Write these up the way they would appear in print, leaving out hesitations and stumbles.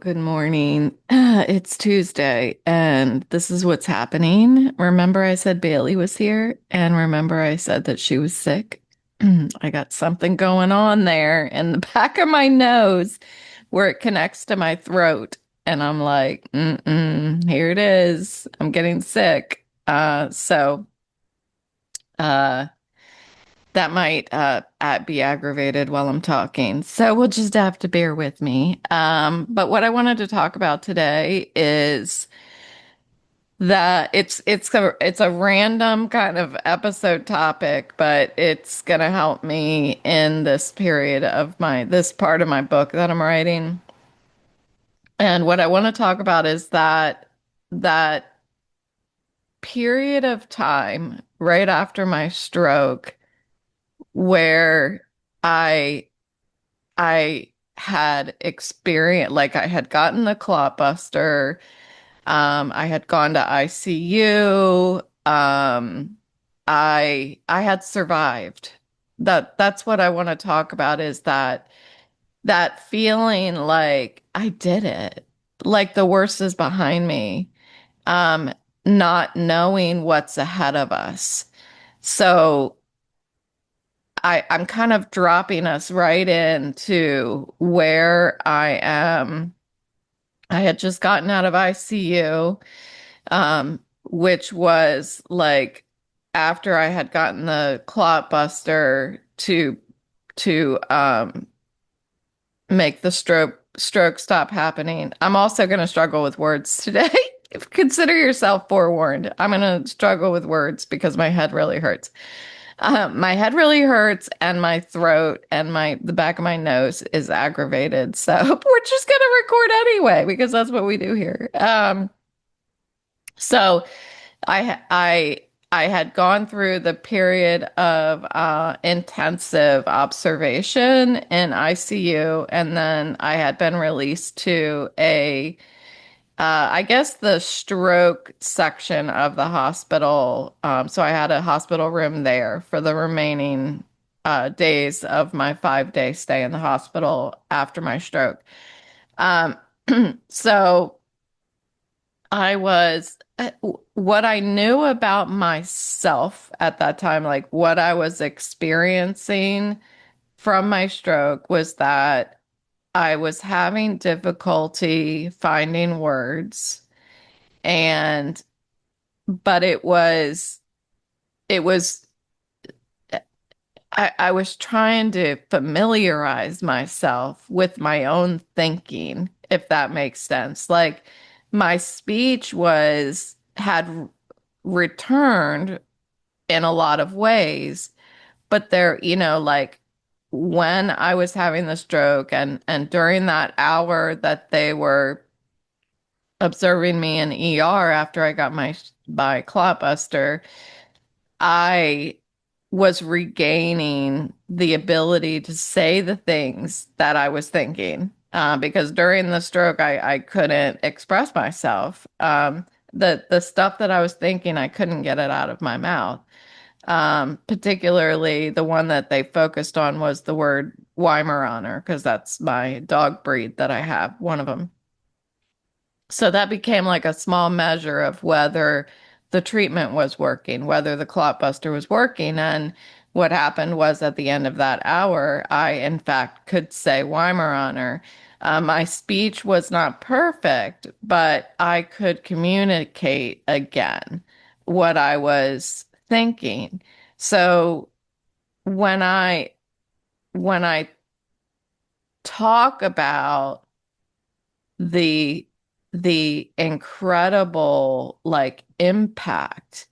Good morning. It's Tuesday, and this is what's happening. Remember, I said Bailey was here, and remember, I said that she was sick. I got something going on there in the back of my nose where it connects to my throat. And I'm like, here it is. I'm getting sick. Uh, that might be aggravated while I'm talking. So we'll just have to bear with me. But what I wanted to talk about today is that it's a random kind of episode topic, but it's gonna help me in this period of this part of my book that I'm writing. And what I want to talk about is that period of time right after my stroke where I I had experienced, like, I had gotten the clot buster. I had gone to ICU. I had survived. That's what I want to talk about, is that feeling like I did it. Like the worst is behind me. Um, Not knowing what's ahead of us. So I'm kind of dropping us right into where I am. I had just gotten out of ICU, which was like after I had gotten the clot buster to make the stroke stop happening. I'm also going to struggle with words today. Consider yourself forewarned. I'm going to struggle with words because my head really hurts. My head really hurts, and my throat and the back of my nose is aggravated. So we're just gonna record anyway because that's what we do here. So I had gone through the period of intensive observation in ICU, and then I had been released to I guess the stroke section of the hospital. So I had a hospital room there for the remaining days of my 5-day stay in the hospital after my stroke. Um, so what I knew about myself at that time, like what I was experiencing from my stroke, was that I was having difficulty finding words. And but it was I was trying to familiarize myself with my own thinking, if that makes sense. Like, my speech had returned in a lot of ways, but like when I was having the stroke, and during that hour that they were observing me in ER after I got my clot buster, I was regaining the ability to say the things that I was thinking. Because during the stroke, I couldn't express myself. The stuff that I was thinking, I couldn't get it out of my mouth. Particularly the one that they focused on was the word Weimaraner, because that's my dog breed that I have, one of them. So that became like a small measure of whether the treatment was working, whether the clot buster was working. And what happened was, at the end of that hour, I, in fact, could say Weimaraner. My speech was not perfect, but I could communicate again what I was thinking. So when I talk about the the incredible, like, impact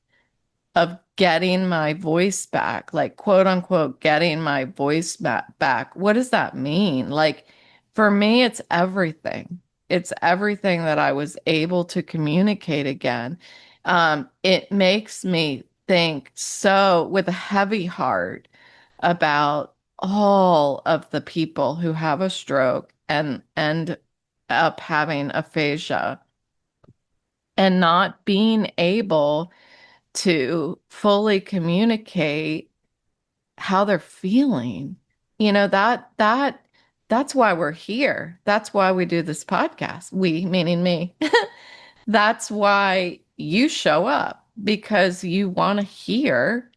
of getting my voice back, like, quote unquote, getting my voice back. What does that mean? Like, for me, it's everything. It's everything that I was able to communicate again. It makes me think so with a heavy heart about all of the people who have a stroke and end up having aphasia and not being able to fully communicate how they're feeling. You know, That's why we're here. That's why we do this podcast. We, meaning me. That's why you show up because you want to hear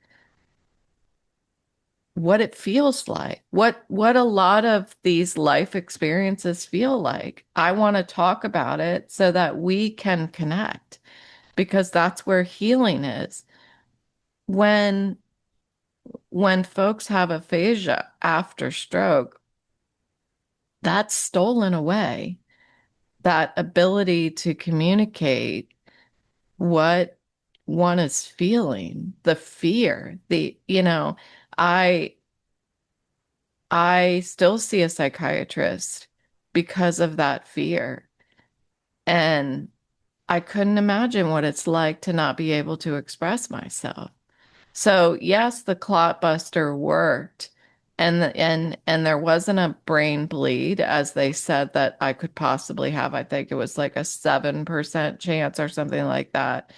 what it feels like, what a lot of these life experiences feel like. I want to talk about it so that we can connect because that's where healing is. When when folks have aphasia after stroke, that's stolen away. That ability to communicate what one is feeling, the fear, I I still see a psychiatrist because of that fear. And I couldn't imagine what it's like to not be able to express myself. So yes, the clot buster worked. And there wasn't a brain bleed as they said that I could possibly have. I think it was like a 7% chance or something like that.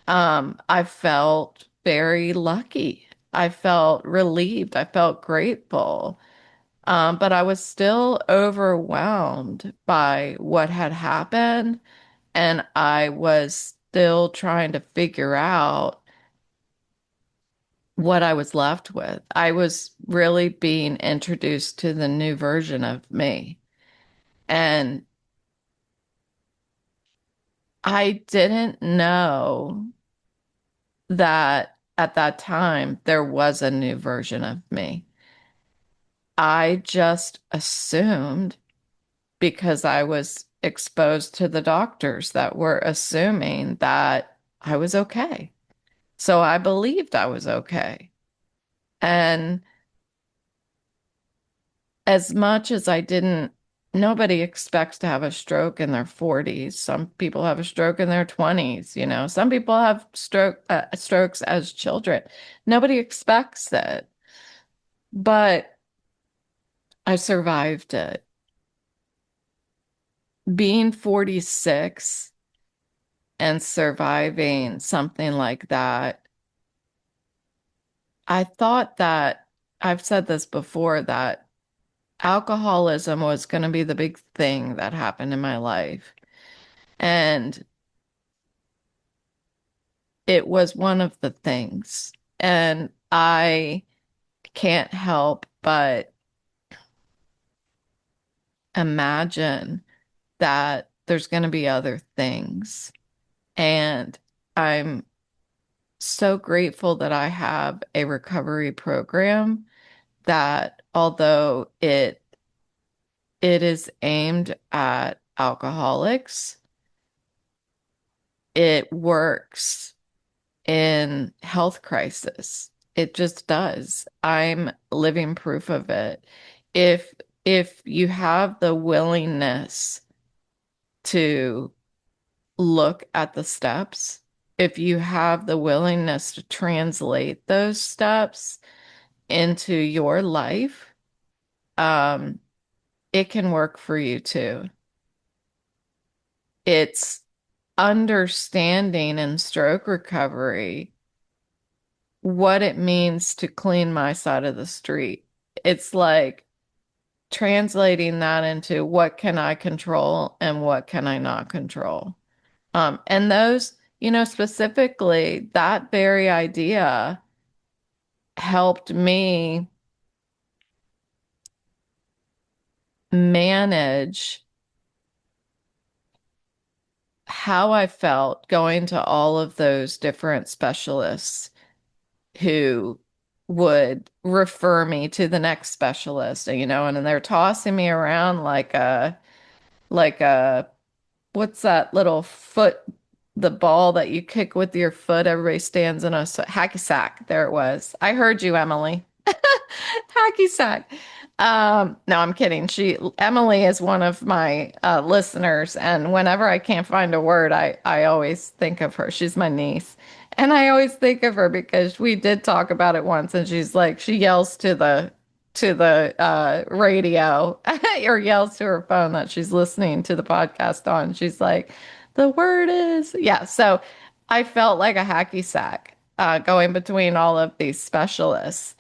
I felt very lucky. I felt relieved. I felt grateful. But I was still overwhelmed by what had happened, and I was still trying to figure out what I was left with. I was really being introduced to the new version of me. And I didn't know that at that time there was a new version of me. I just assumed because I was exposed to the doctors that were assuming that I was okay. So I believed I was okay. And as much as I didn't, nobody expects to have a stroke in their 40s. Some people have a stroke in their 20s, you know. Some people have strokes as children. Nobody expects it. But I survived it. Being 46 and surviving something like that, I thought that I've said this before that alcoholism was going to be the big thing that happened in my life. And it was one of the things. And I can't help but imagine that there's going to be other things. And I'm so grateful that I have a recovery program that although it is aimed at alcoholics, it works in health crisis. It just does. I'm living proof of it. If if you have the willingness to look at the steps, if you have the willingness to translate those steps into your life, um, it can work for you too. It's understanding in stroke recovery what it means to clean my side of the street. It's like translating that into what can I control and what can I not control. And those, specifically that very idea helped me manage how I felt going to all of those different specialists who would refer me to the next specialist, and then they're tossing me around like a what's that little foot, the ball that you kick with your foot? Everybody stands in a hacky sack. There it was. I heard you, Emily. Hacky sack. No, I'm kidding. Emily is one of my listeners, and whenever I can't find a word, I always think of her. She's my niece, and I always think of her because we did talk about it once, and she's like, she yells to the radio or yells to her phone that she's listening to the podcast on. She's like, the word is, yeah. So I felt like a hacky sack going between all of these specialists.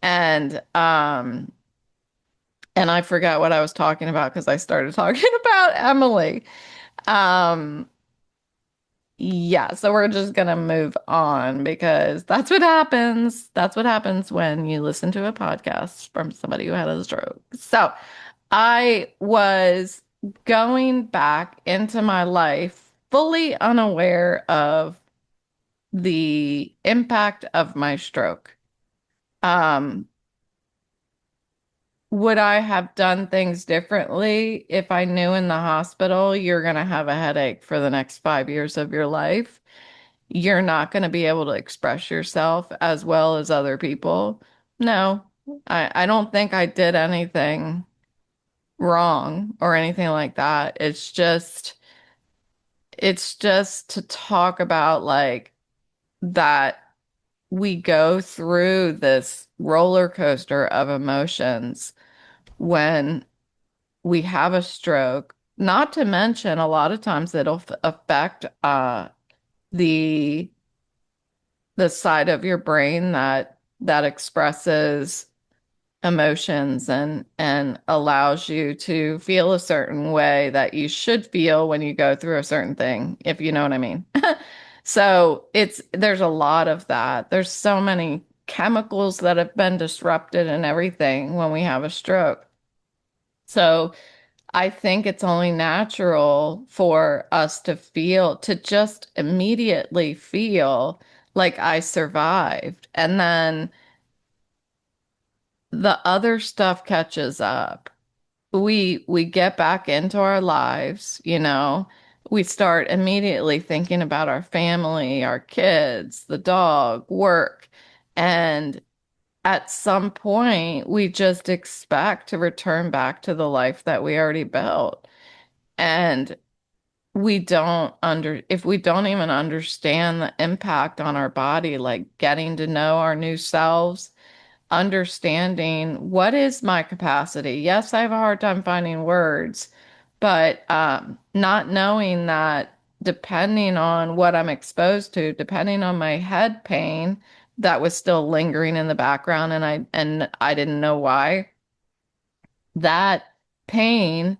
And And I forgot what I was talking about because I started talking about Emily. Um, yeah, so we're just gonna move on because that's what happens. That's what happens when you listen to a podcast from somebody who had a stroke. So I was going back into my life fully unaware of the impact of my stroke. Um, would I have done things differently if I knew in the hospital you're going to have a headache for the next 5 years of your life? You're not going to be able to express yourself as well as other people. No, I don't think I did anything wrong or anything like that. It's just to talk about like that we go through this roller coaster of emotions when we have a stroke. Not to mention, a lot of times it'll affect the the side of your brain that expresses emotions and allows you to feel a certain way that you should feel when you go through a certain thing, if you know what I mean. So there's a lot of that. There's so many chemicals that have been disrupted and everything when we have a stroke. So I think it's only natural for us to feel, to just immediately feel like I survived. And then the other stuff catches up. We get back into our lives, you know. We start immediately thinking about our family, our kids, the dog, work. And at some point, we just expect to return back to the life that we already built. And we don't under if we don't even understand the impact on our body, like getting to know our new selves, understanding what is my capacity. Yes, I have a hard time finding words, but not knowing that depending on what I'm exposed to, depending on my head pain that was still lingering in the background and I didn't know why, that pain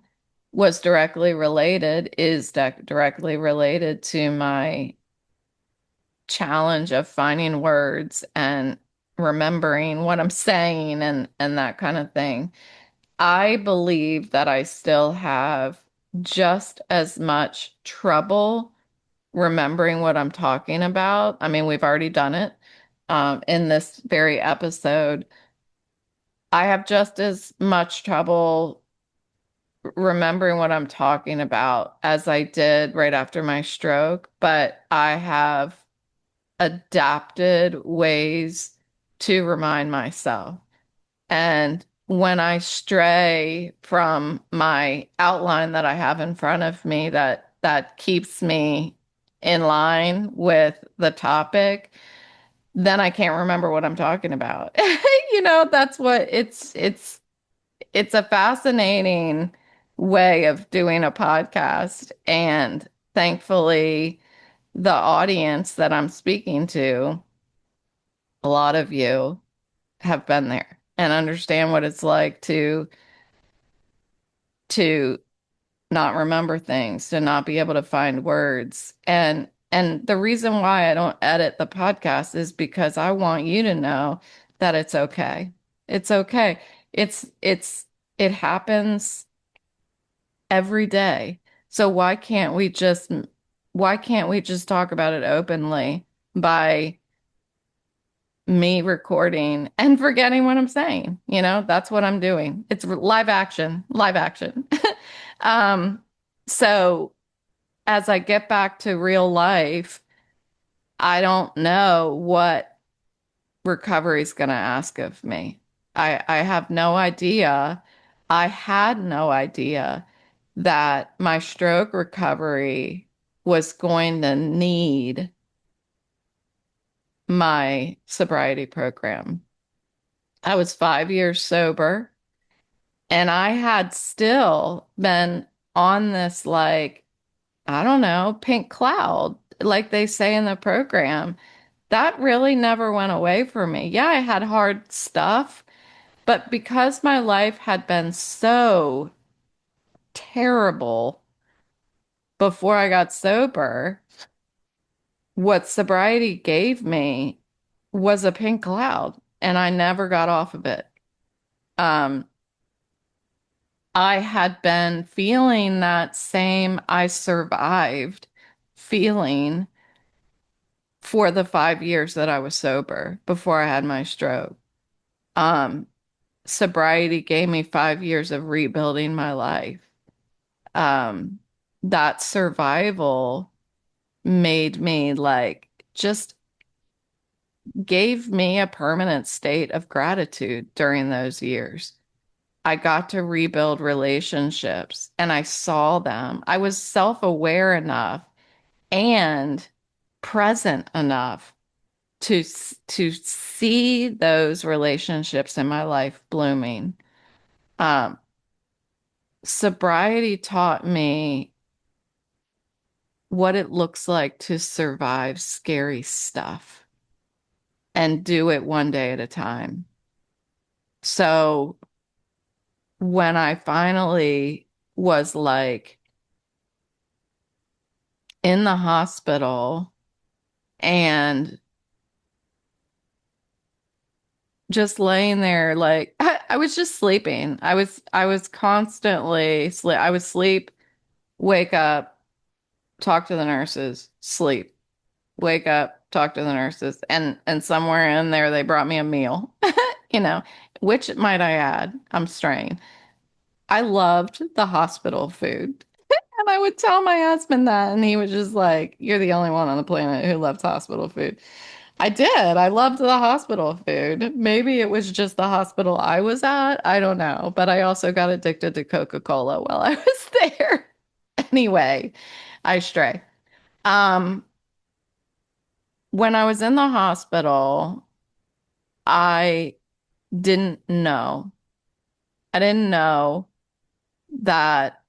was directly related, is directly related to my challenge of finding words and remembering what I'm saying and that kind of thing. I believe that I still have just as much trouble remembering what I'm talking about. I mean, we've already done it in this very episode. I have just as much trouble remembering what I'm talking about as I did right after my stroke, but I have adapted ways to remind myself. And when I stray from my outline that I have in front of me that keeps me in line with the topic, then I can't remember what I'm talking about. You know, that's what it's a fascinating way of doing a podcast. And thankfully, the audience that I'm speaking to, a lot of you have been there and understand what it's like to not remember things, to not be able to find words. And the reason why I don't edit the podcast is because I want you to know that it's okay. It's okay. It's it happens every day. So why can't we just talk about it openly by me recording and forgetting what I'm saying? You know, that's what I'm doing. It's live action, live action. Um, so as I get back to real life, I don't know what recovery is going to ask of me. I have no idea. I had no idea that my stroke recovery was going to need my sobriety program. I was 5 years sober and I had still been on this, like, I don't know, pink cloud, like they say in the program. That really never went away for me. Yeah, I had hard stuff, But because my life had been so terrible before I got sober, what sobriety gave me was a pink cloud, and I never got off of it. Um, I had been feeling that same I survived feeling for the 5 years that I was sober before I had my stroke. Um, Sobriety gave me 5 years of rebuilding my life. Um, that survival made me like just gave me a permanent state of gratitude during those years. I got to rebuild relationships and I saw them. I was self-aware enough and present enough to see those relationships in my life blooming. Um, Sobriety taught me what it looks like to survive scary stuff and do it one day at a time. So when I finally was like in the hospital and just laying there, like I was just sleeping. I was constantly sleep. I would sleep, wake up, talk to the nurses, sleep, wake up, talk to the nurses, and somewhere in there they brought me a meal, you know, which might I add, I'm straying. I loved the hospital food. And I would tell my husband that, and he was just like, "You're the only one on the planet who loves hospital food." I did. I loved the hospital food. Maybe it was just the hospital I was at. I don't know. But I also got addicted to Coca-Cola while I was there. Anyway, I stray. Um, when I was in the hospital, I didn't know. I didn't know that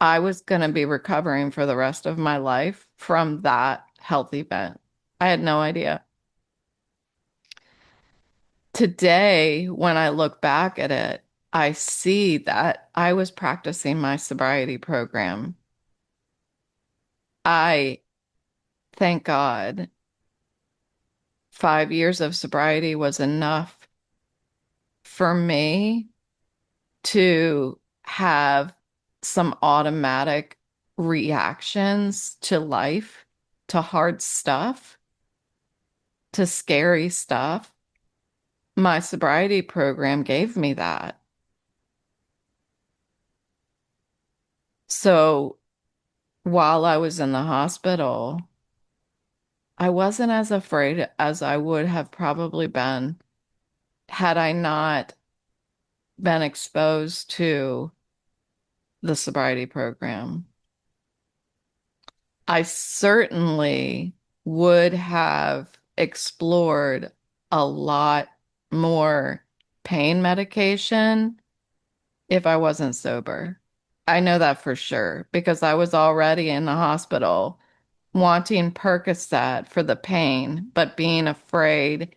I was going to be recovering for the rest of my life from that health event. I had no idea. Today, when I look back at it, I see that I was practicing my sobriety program. I, thank God, 5 years of sobriety was enough for me to have some automatic reactions to life, to hard stuff, to scary stuff. My sobriety program gave me that. So while I was in the hospital, I wasn't as afraid as I would have probably been had I not been exposed to the sobriety program. I certainly would have explored a lot more pain medication if I wasn't sober. I know that for sure because I was already in the hospital wanting Percocet for the pain, but being afraid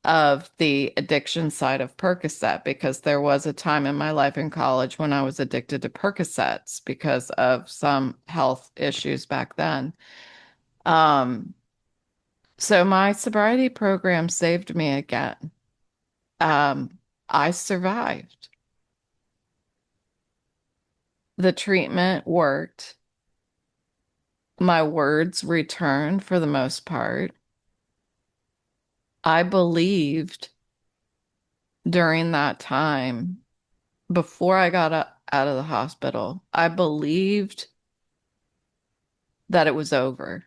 of the addiction side of Percocet because there was a time in my life in college when I was addicted to Percocets because of some health issues back then. Um, so my sobriety program saved me again. I survived. The treatment worked. My words returned for the most part. I believed during that time before I got out of the hospital, I believed that it was over.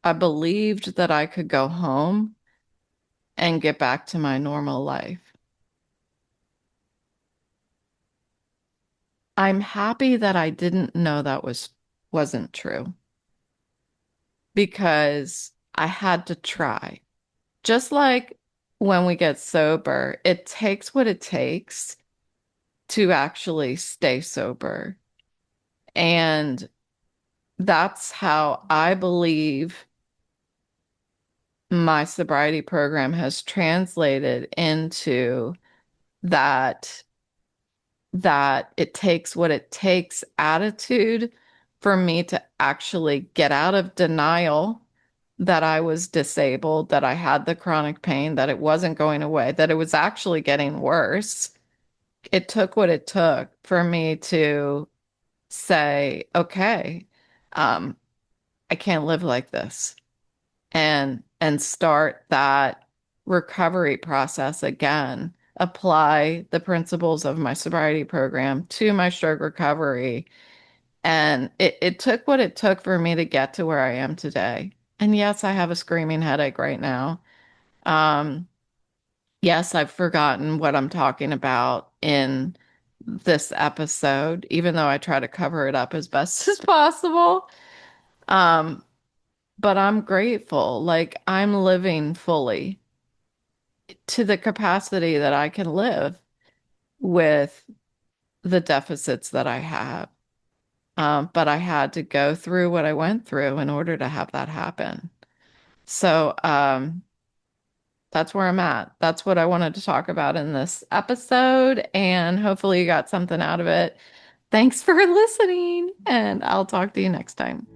I believed that I could go home and get back to my normal life. I'm happy that I didn't know that wasn't true because I had to try. Just like when we get sober, it takes what it takes to actually stay sober. And that's how I believe my sobriety program has translated into that that it takes what it takes attitude for me to actually get out of denial that I was disabled, that I had the chronic pain, that it wasn't going away, that it was actually getting worse. It took what it took for me to say, okay, um, I can't live like this, and start that recovery process again. Apply the principles of my sobriety program to my stroke recovery. And it took what it took for me to get to where I am today. And yes, I have a screaming headache right now. Um, yes, I've forgotten what I'm talking about in this episode, even though I try to cover it up as best as possible. Um, but I'm grateful. Like I'm living fully to the capacity that I can live with the deficits that I have. But I had to go through what I went through in order to have that happen. So that's where I'm at. That's what I wanted to talk about in this episode. And hopefully you got something out of it. Thanks for listening, and I'll talk to you next time.